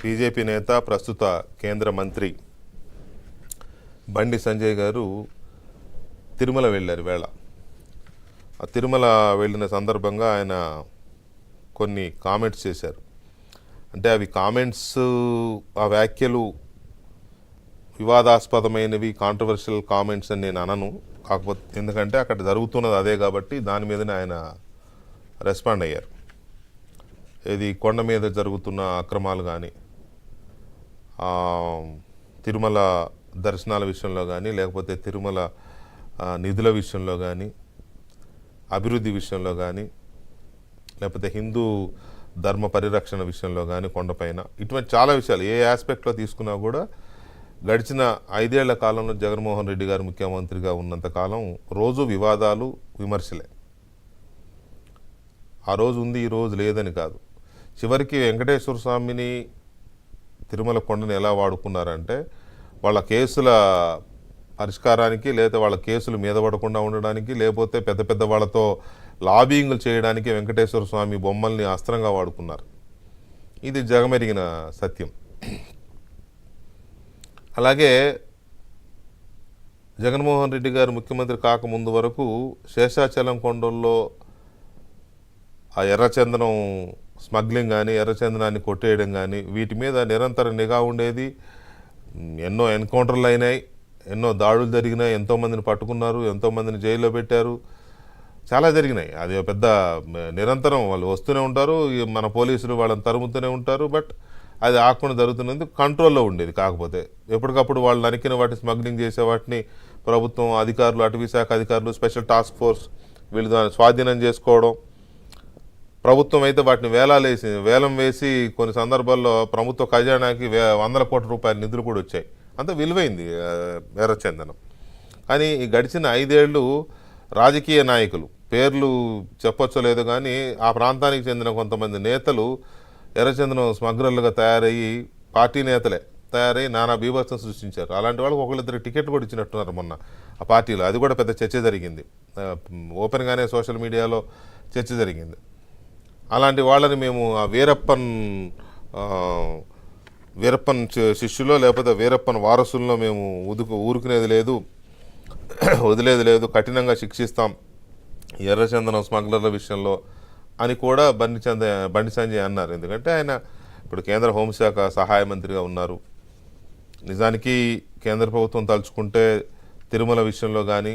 BJP నేత ప్రస్తుత కేంద్ర మంత్రి బండి సంజయ్ గారు తిరుమల వెళ్ళారు వేళ. ఆ తిరుమల వెళ్ళిన సందర్భంగా ఆయన కొన్ని కామెంట్స్ చేశారు. అంటే అవి కామెంట్స్, ఆ వ్యాఖ్యలు వివాదాస్పదమైనవి, కాంట్రవర్షియల్ కామెంట్స్ అని నేను అనను. కాకపోతే ఎందుకంటే అక్కడ జరుగుతున్నది అదే కాబట్టి దాని మీదనే ఆయన రెస్పాండ్ అయ్యారు. ఇది కొండ మీద జరుగుతున్న అక్రమాలు కానీ, తిరుమల దర్శనాల విషయంలో కానీ, లేకపోతే తిరుమల నిధుల విషయంలో కానీ, అభివృద్ధి విషయంలో కానీ, లేకపోతే హిందూ ధర్మ పరిరక్షణ విషయంలో కానీ, కొండపైన ఇటువంటి చాలా విషయాలు ఏ ఆస్పెక్ట్లో తీసుకున్నా కూడా గడిచిన 5 ఏళ్ల కాలంలో జగన్మోహన్ రెడ్డి గారు ముఖ్యమంత్రిగా ఉన్నంతకాలం రోజు వివాదాలు, విమర్శలే. ఆ రోజు ఉంది, ఈ రోజు లేదని కాదు. చివరికి వెంకటేశ్వర స్వామిని, తిరుమల కొండని ఎలా వాడుకున్నారంటే వాళ్ళ కేసుల పరిష్కారానికి, లేదా వాళ్ళ కేసులు మీద పడకుండా ఉండడానికి, లేకపోతే పెద్ద పెద్ద వాళ్ళతో లాబింగ్లు చేయడానికి వెంకటేశ్వర స్వామి బొమ్మల్ని అస్త్రంగా వాడుకున్నారు. ఇది జగమెరిగిన సత్యం. అలాగే జగన్మోహన్ రెడ్డి గారు ముఖ్యమంత్రి కాకముందు వరకు శేషాచలం కొండల్లో ఆ ఎర్రచందనం స్మగ్లింగ్ కానీ, ఎర్రచందనాన్ని కొట్టేయడం కానీ, వీటి మీద నిరంతర నిఘా ఉండేది. ఎన్నో ఎన్కౌంటర్లు అయినాయి, ఎన్నో దాడులు జరిగినాయి, ఎంతోమందిని పట్టుకున్నారు, ఎంతోమందిని జైల్లో పెట్టారు, చాలా జరిగినాయి. అది పెద్ద నిరంతరం వాళ్ళు వస్తూనే ఉంటారు, మన పోలీసులు వాళ్ళని తరుముతూనే ఉంటారు. బట్ అది ఆకుండా జరుగుతున్నది కంట్రోల్లో ఉండేది. కాకపోతే ఎప్పటికప్పుడు వాళ్ళు నరికిన వాటిని, స్మగ్లింగ్ చేసే వాటిని ప్రభుత్వం అధికారులు, అటవీ శాఖ అధికారులు, స్పెషల్ టాస్క్ ఫోర్స్ వీళ్ళు దాన్ని స్వాధీనం చేసుకోవడం. ప్రభుత్వం అయితే వాటిని వేలం వేసి కొన్ని సందర్భాల్లో ప్రభుత్వ ఖజానాకి వందల కోట్ల రూపాయల నిధులు కూడా వచ్చాయి. అంత విలువైంది ఎర్రచందనం. కానీ ఈ గడిచిన 5 ఏళ్ళు రాజకీయ నాయకులు, పేర్లు చెప్పొచ్చో లేదో కానీ, ఆ ప్రాంతానికి చెందిన కొంతమంది నేతలు ఎర్రచందనం స్మగ్లర్లుగా తయారయ్యి, పార్టీ నేతలే తయారయ్యి నానా బీభత్సం సృష్టించారు. అలాంటి వాళ్ళకి ఒకళ్ళిద్దరు టికెట్ కూడా ఇచ్చినట్టున్నారు మొన్న ఆ పార్టీలో. అది కూడా పెద్ద చర్చ జరిగింది, ఓపెన్గానే సోషల్ మీడియాలో చర్చ జరిగింది. అలాంటి వాళ్ళని మేము ఆ వీరప్పన్ శిష్యులో, లేకపోతే వీరప్పన్ వారసుల్లో మేము ఊరుకునేది లేదు, వదిలేది లేదు, కఠినంగా శిక్షిస్తాం ఎర్రచందనం స్మగ్లర్ల విషయంలో అని కూడా బండి సంజయ్ అన్నారు. ఎందుకంటే ఆయన ఇప్పుడు కేంద్ర హోంశాఖ సహాయ మంత్రిగా ఉన్నారు. నిజానికి కేంద్ర ప్రభుత్వం తలుచుకుంటే తిరుమల విషయంలో కానీ,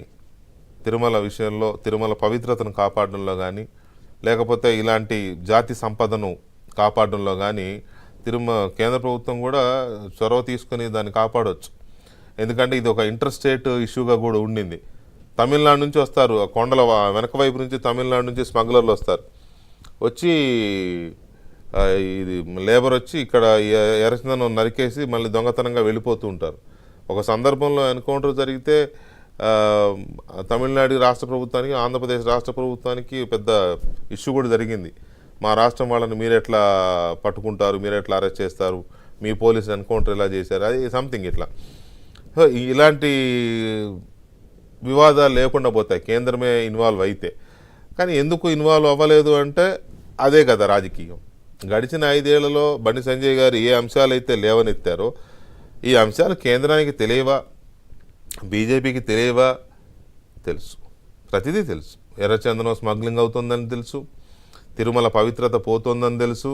తిరుమల పవిత్రతను కాపాడడంలో కానీ, లేకపోతే ఇలాంటి జాతి సంపదను కాపాడడంలో కానీ కేంద్ర ప్రభుత్వం కూడా చొరవ తీసుకుని దాన్ని కాపాడవచ్చు. ఎందుకంటే ఇది ఒక ఇంటర్ స్టేట్ ఇష్యూగా కూడా ఉండింది. తమిళనాడు నుంచి వస్తారు, కొండల వెనక వైపు నుంచి తమిళనాడు నుంచి స్మగ్లర్లు వస్తారు, వచ్చి ఇది లేబర్ వచ్చి ఇక్కడ ఎర్రచందనం నరికేసి మళ్ళీ దొంగతనంగా వెళ్ళిపోతూ ఉంటారు. ఒక సందర్భంలో ఎన్కౌంటర్ జరిగితే తమిళనాడు రాష్ట్ర ప్రభుత్వానికి, ఆంధ్రప్రదేశ్ రాష్ట్ర ప్రభుత్వానికి పెద్ద ఇష్యూ కూడా జరిగింది. మా రాష్ట్రం వాళ్ళని మీరెట్లా పట్టుకుంటారు, మీరెట్లా అరెస్ట్ చేస్తారు, మీ పోలీసు ఎన్కౌంటర్ ఎలా చేశారు, అది సంథింగ్ ఇట్లా. సో ఇలాంటి వివాదాలు లేకుండా పోతాయి కేంద్రమే ఇన్వాల్వ్ అయితే. కానీ ఎందుకు ఇన్వాల్వ్ అవ్వలేదు అంటే అదే కదా రాజకీయం. గడిచిన 5 ఏళ్లలో బండి సంజయ్ గారు ఏ అంశాలు అయితే లేవనెత్తారో, ఈ అంశాలు కేంద్రానికి తెలియవా, బీజేపీకి తెలియవా? తెలుసు, ప్రతిదీ తెలుసు. ఎర్రచందనం స్మగ్లింగ్ అవుతుందని తెలుసు, తిరుమల పవిత్రత పోతుందని తెలుసు,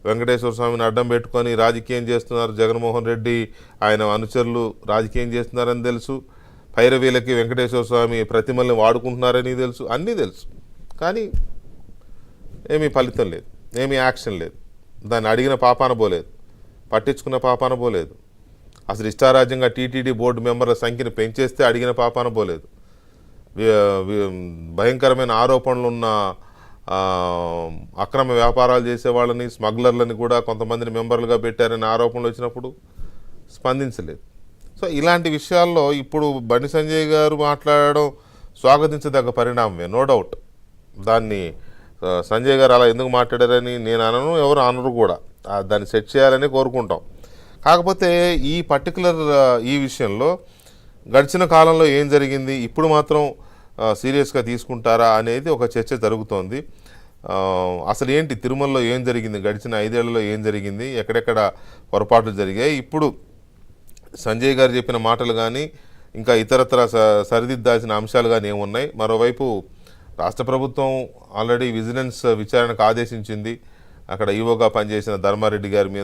వెంకటేశ్వర స్వామిని అడ్డం పెట్టుకొని రాజకీయం చేస్తున్నారు జగన్మోహన్ రెడ్డి, ఆయన అనుచరులు రాజకీయం చేస్తున్నారని తెలుసు, భైరవీలకి వెంకటేశ్వర స్వామి ప్రతిమల్ని వాడుకుంటున్నారని తెలుసు, అన్నీ తెలుసు. కానీ ఏమీ ఫలితం లేదు, ఏమీ యాక్షన్ లేదు. దాన్ని అడిగిన పాపాన పోలేదు, పట్టించుకున్న పాపాన పోలేదు. అసలు ఇష్టారాజ్యంగా టీటీడీ బోర్డు మెంబర్ల సంఖ్యను పెంచేస్తే అడిగిన పాపాన పోలేదు. భయంకరమైన ఆరోపణలు ఉన్న అక్రమ వ్యాపారాలు చేసే వాళ్ళని, స్మగ్లర్లని కూడా కొంతమందిని మెంబర్లుగా పెట్టారని ఆరోపణలు వచ్చినప్పుడు స్పందించలేదు. సో ఇలాంటి విషయాల్లో ఇప్పుడు బండి సంజయ్ గారు మాట్లాడడం స్వాగతించదగ్గ పరిణామమే, నో డౌట్. దాన్ని సంజయ్ గారు అలా ఎందుకు మాట్లాడారని నేను అనను, ఎవరు అనరు కూడా. దాన్ని సెట్ చేయాలని కోరుకుంటాం. కాకపోతే ఈ పర్టికులర్ ఈ విషయంలో గడిచిన కాలంలో ఏం జరిగింది, ఇప్పుడు మాత్రం సీరియస్గా తీసుకుంటారా అనేది ఒక చర్చ జరుగుతోంది. అసలు ఏంటి తిరుమలలో ఏం జరిగింది, గడిచిన 5 ఏళ్లలో ఏం జరిగింది, ఎక్కడెక్కడ పొరపాట్లు జరిగాయి, ఇప్పుడు సంజయ్ గారు చెప్పిన మాటలు కానీ ఇంకా ఇతరత్ర సరిదిద్దాల్సిన అంశాలు కానీ ఏమున్నాయి. మరోవైపు రాష్ట్ర ప్రభుత్వం ఆల్రెడీ విజిలెన్స్ విచారణకు ఆదేశించింది అక్కడ ఈవోగా పనిచేసిన ధర్మారెడ్డి గారి మీద.